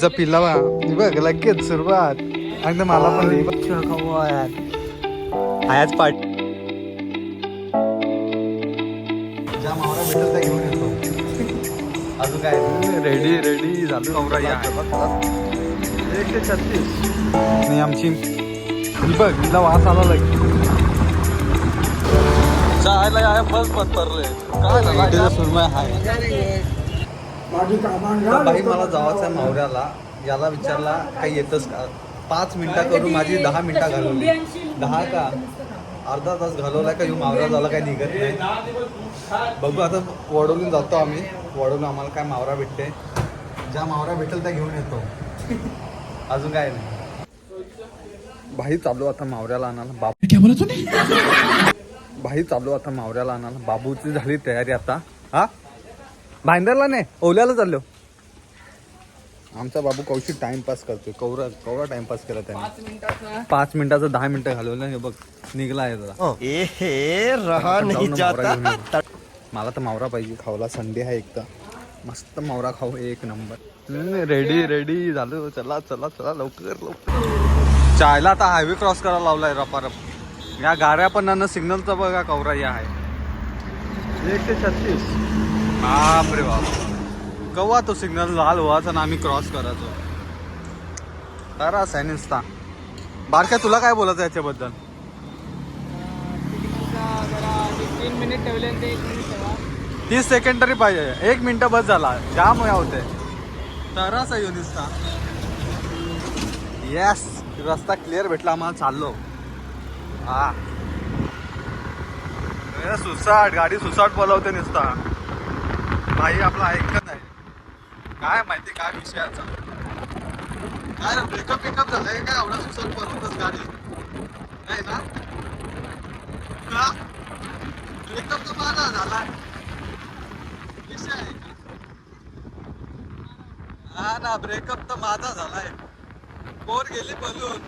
पार्टीचा पिल्ला बघ लगेच सुरुवात. आणि मला पण आयाच पार्टी ज्या मावरा भेटेल त्या घेऊन येतो. अजून काय रेडी रेडी झालो. 136 आणि आमची बघ हिला वास आला लगेच. चायला बस बंद पडले काय सुरमय हाय. बाई मला जावाचं आहे मावऱ्याला. याला विचारला काही येतच का. 5 मिनिटं करून माझी 10 मिनिटं घालवली. 10 का अर्धा तास घालवलाय का. येऊ मावरा झाला काही निघत नाही. बघू आता वडवून जातो आम्ही. वडवून आम्हाला काय मावरा भेटते. ज्या मावरा भेटेल त्या घेऊन येतो. अजून काय नाही. भाई चालू आता मावऱ्याला आणायला. बाबू काय बोलत होते. भाई चालू आता मावऱ्याला आणायला. बाबूची झाली तयारी आता. हा भाईंदरला नाही ओल्याला चाललो. आमचा बाबू कौशिक टाइमपास करतोय. कवरा टाइमपास केला त्याने. 5 मिनिटाचा 10 मिनिटं घालवलं. हे बघ निघला आहे जरा. मला तर मावरा पाहिजे खावला. संडे आहे एक तर मस्त मावरा खाऊ एक नंबर. रेडी रेडी झालो. चला चला चला लवकर लवकर. चायला आता हायवे क्रॉस करायला लावलाय रपारप. या गाड्या पण सिग्नलचा बघा कवरा या आहे. 136 बापरे बाप. कवा तो सिग्नल लाल व्हायचा ना आम्ही क्रॉस करायचो. खराच आहे नुसता. बारक्या तुला काय बोलायचं याच्याबद्दल. 30 सेकंड तरी पाहिजे. 1 मिनिट बस झाला. जाम होते तरच आहे नुसता. येस रस्ता क्लिअर भेटला आम्हाला. चाललो. हा सुसाट गाडी सुसाट बोलावते नुसता. भाई आपला ऐकत आहे. काय माहिती काय विषयाचा. काय ब्रेकअप पिकअप झालंय काय एवढा सुसाट बोलवतच गाडी नाही ना. ब्रेकअप तर माझा झाला विषय आहे का. हा ना ब्रेकअप तर माझा झालाय. पोर गेली बोलून.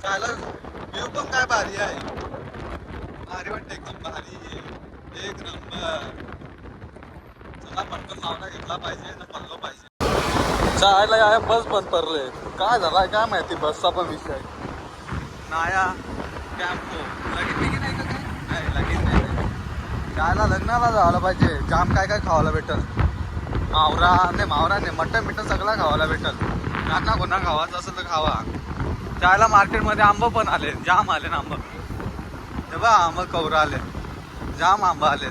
चायला व्ह्यू पण काय भारी आहे. भारी वाटतं एकदम भारी. एक नंबर. चला पटकन मावरा घेतला पाहिजे ना पडलो पाहिजे. चायला या बस बंद पडले. काय झालाय काय माहिती. बसचा पण विषय नाया टॅम्पो लगेच नाही का काय लगेच नाही. चायला लग्नाला जायला पाहिजे. जाम काय काय खावायला भेटल. मावरा नाही मटन बिटन सगळं खावायला भेटल. त्यांना कोणा खावायचं असेल तर खावा. चायला मार्केटमध्ये आंबा पण आले. जाम आले ना आंबा. हे बघ आंबा कवरा आले. जाम आंबा आले.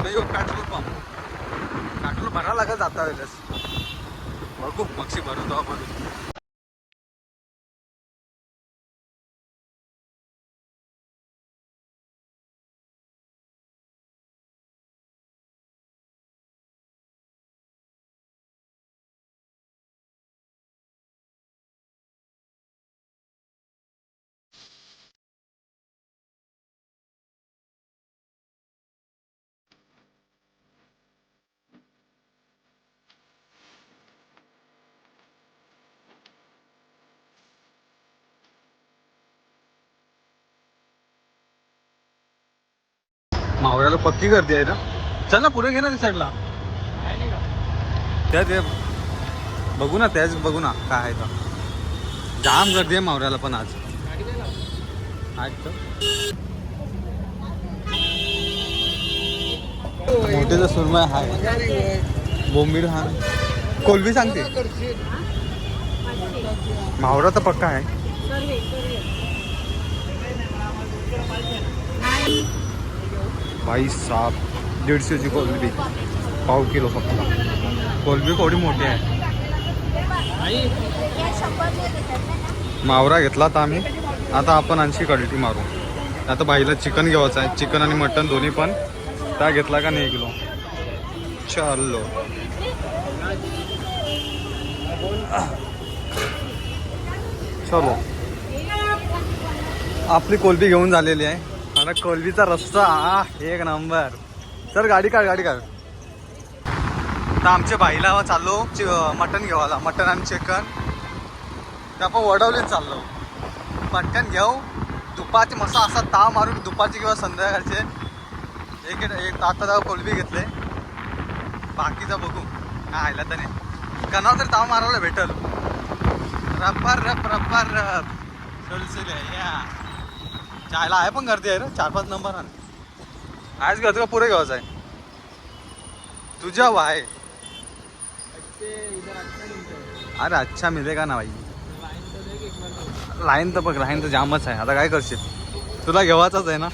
पेट्रोल पंप पेट्रोल भरायला लागत जाता वेळेस. बघू मक्षी भरतो आपण. मावळ्याला पक्की गर्दी आहे ना. चल ना पुढे घे ना त्या साईडला. त्या ते बघू ना त्याच बघू ना काय आहे तर. जाम गर्दी आहे मावळ्याला पण आज. मोठेचा सुरमय हाय. बोंबील हा कोलबी सांगते. मावळा तर पक्का आहे. भाई साहब 150ची कोलबी. पाव किलो फक्त. कोलबी केवढी मोठी आहे. मावरा घेतला तर आम्ही. आता आपण 80 कल्टी मारू. आता बाईला चिकन घ्यायचं आहे. चिकन आणि मटन दोन्ही पण. त्या घेतला का नाही 1 किलो. चाललो. चलो आपली कोलबी घेऊन झालेली आहे. आता कोलबीचा रस्सा एक नंबर. सर गाडी काढ गाडी काढ. तर आमच्या बाईला चाललो मटन घेवायला. मटन आणि चिकन तर आपण वडवलीच चाललो. पटकन घेऊ. दुपारची मस्त असा ताव मारून दुपारची किंवा संध्याकाळचे एक ताटा कोलबी घेतले. बाकीचा बघू काय आला तर नाही. कणाव तरी ताव मारायला भेटल. रप्पर रप रप्पर रप सुलसुले या चायला आहे पण गर्दी आहे रे 4-5 नंबर आज घ्यायचं का पुरे घ्यायचं आहे तुझ्या आहे. अरे अच्छा मिलेगा ना भाई. लाईन तर बघ लाईन तर जामच आहे. आता काय करशील तुला घेवायचाच आहे ना.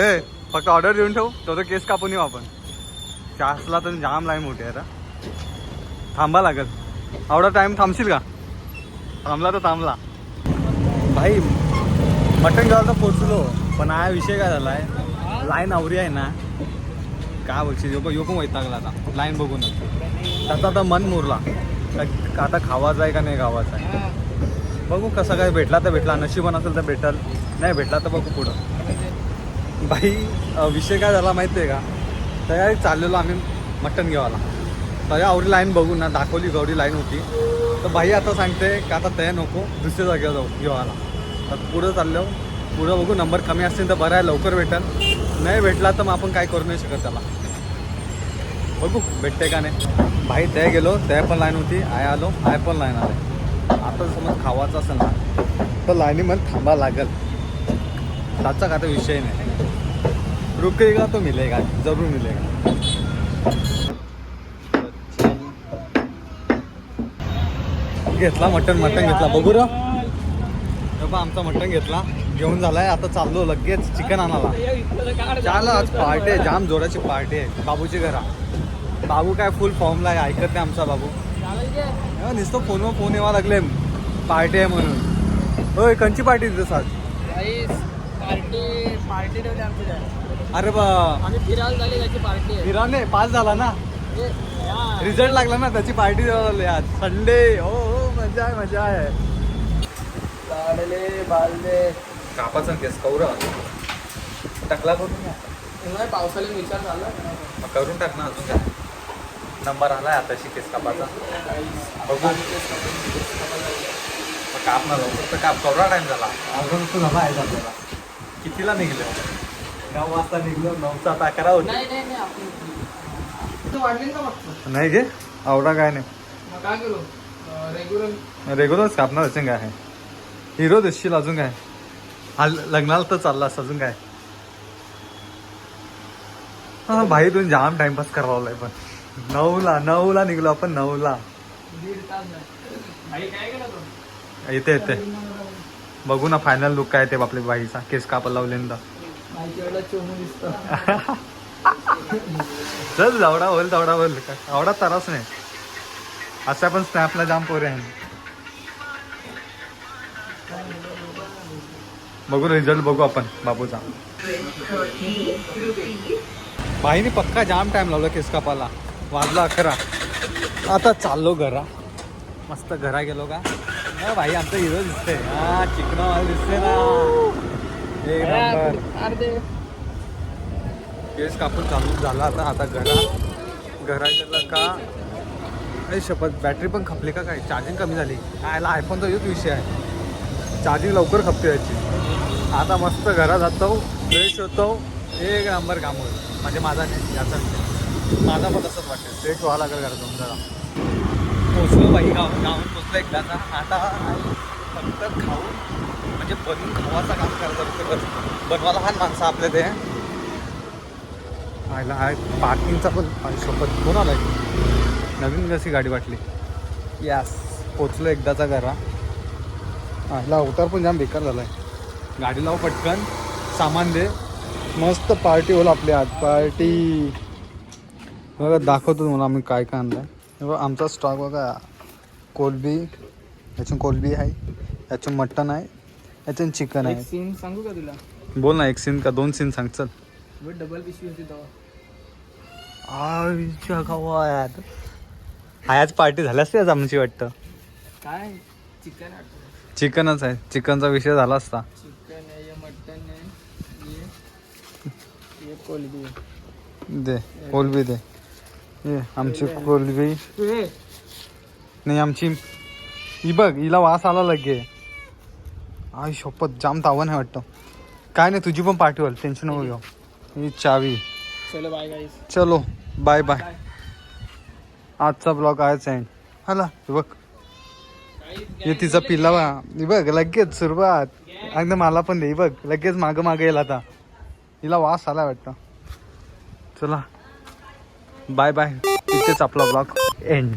ए फक्त ऑर्डर देऊन ठेवू तो केस कापून येऊ आपण. चासला तर जाम लाईन मोठी आहे. थांबा लागेल. एवढा टाइम थांबशील का. थांबला तर थांबला भाई. मटण घ्यायला तर पोचलो पण हा विषय काय झाला आहे लाईन आवरी आहे ना. काय बोलशील यो पण वैतागला आता लाईन बघूनच. त्याचा आता मन मुरला आता खावायचा आहे का नाही खावायचा आहे. बघू कसं काय. भेटला तर भेटला नशिबान असेल तर भेटल नाही भेटला तर बघू पुढं. भाई विषय काय झाला माहिती आहे का. तयारी चाललेलो आम्ही मटण घेवायला. तया आवडी लाईन बघू ना दाखवली गौरी लाईन होती तर भाई आता सांगते का आता तया नको दुसऱ्या जागेवर जाऊ घेवायला. तर पुढं चाललो पुढं बघू नंबर कमी असतील तर बरं आहे लवकर भेटेल. नाही भेटला तर मग आपण काय करू नाही शकत त्याला. बघू भेटते का नाही. भाई त्या गेलो त्या पण लाईन होती. आय आलो आय पण लाईन आले. आता समज खावायचं असेल ना तर लाईनीमध्ये थांबा लागेल. त्याचा का तर विषय नाही. रुकेगा तो मिलेगा जरूर मिलेगा. घेतला मटण घेतला बघू रा. आमचा मटण घेतला घेऊन झालाय. आता चाललो लगेच चिकन आणायला. चाल आज पार्टी आहे जाम जोराची पार्टी आहे बाबूची घरा. बाबू काय फुल फॉर्मला आहे. ऐकत नाही आमचा बाबू. नुसतं फोनवर फोन यावा लागले पार्टी आहे म्हणून. होय कंची पार्टी तिथं आज. पार्टी ठेवली आमची. अरे बा आम्ही फिरायला झाली त्याची पार्टी आहे. फिराने पास झाला ना रिझल्ट लागला ना त्याची पार्टी आज संडे. हो मजा आहे मजा आहे. बालदे कापाचा केस कौरा टाकला करून पावसाळ्यात विचार झाला करून टाक ना. अजून काय नंबर आलाय आताशी केस कापाचा. बघू काप ना लवकर तर काप. कवरा टाइम झाला अजून तू झाला आहे आपल्याला. कितीला निघलो 9 वाजता निघलो. 9चा 11 होती. नाही घे आवडा काय नाही. काय करू रेग्युलरच कापणार असेल काय आहे. हिरो दिसशील अजून काय. लग्नाला तर चाललास अजून काय. हा भाई तुम्ही जाम टाइमपास करावलाय पण 9ला निघलो आपण 9ला. येते येते बघू ना फायनल लुक काय ते आपल्या बाईचा. केस कापा लावलेला चल जावडा होईल तेवढा होईल. आवडा त्रास नाही. असा पण स्नॅपला जाम पोरे आहे. बघू रिझल्ट बघू आपण बाबूचा. बाईने पक्का जाम टाइम लावला केस कापाला. वाजला 11. आता चाललो घरा. मस्त घरा गेलो का भाई आमचा हिरो दिसते. हा चिकना वाला दिसते ना एक नंबर. केस कापून चालू झाला आता घरा गेला का. अरे शपथ बॅटरी पण खपली का काय. चार्जिंग कमी झाली. याला आयफोनचा योच विषय आहे. चार्जिंग लवकर खपते याची. आता मस्त घरात जातो फ्रेश होतो. एक नंबर काम होईल. म्हणजे माझा नाही याचा विषय. माझा पण तसंच वाटतं फ्रेश व्हावं लागेल घरात जाऊन जरा. पोचलो बाई गावात पोचलो एकदाचा. आता फक्त खाऊन म्हणजे बनवून खावाचा काम करायचं. बनवायला हा माणसं आपल्या ते आयला आहे. पार्किंगचा पण सोबत कोण आला नवीन कशी गाडी वाटली. यास पोचलो एकदाचा घरा. आयला अवतार पण जाम बेकार झाला आहे. गाडी लाव पटकन सामान दे मस्त पार्टी होईल आपली आज. पार्टी बघा दाखवतो तुम्हाला आम्ही काय काय आणलं आहे. आमचा स्टॉक बघा. कोलबी याच्यात कोलबी आहे. याच्यात मटन आहे. याच्यात चिकन आहे. सीन सांगू का तुला. बोल ना. 1 सीन का 2 सीन सांग. चल डबल पिशवी होती तेव्हा. आज पार्टी झाली असते आज आमची वाटतं. काय चिकन चिकनच आहे. चिकनचा विषय झाला असता. चिकन आहे ये मटन आहे ये कोलबी दे कोलबी दे. ये आमची कोलबी नाही आमची. ही बघ हिला वास आला लगे. आई शपथ जाम तावण आहे वाटतं. काय नाही तुझी पण पार्टी होईल टेन्शन नको घेऊ. ही चावी. चलो बाय गाइस. चलो बाय बाय. आजचा ब्लॉग आहेच एंड. हाला हे बघ हे तिचा पिल्ला बा हे बघ लगेच सुरुवात. अगदी मला पण दे बघ लगेच मागं मागं येईल आता. हिला वास आला वाटतं. चला बाय बाय. इथेच आपला ब्लॉग एंड.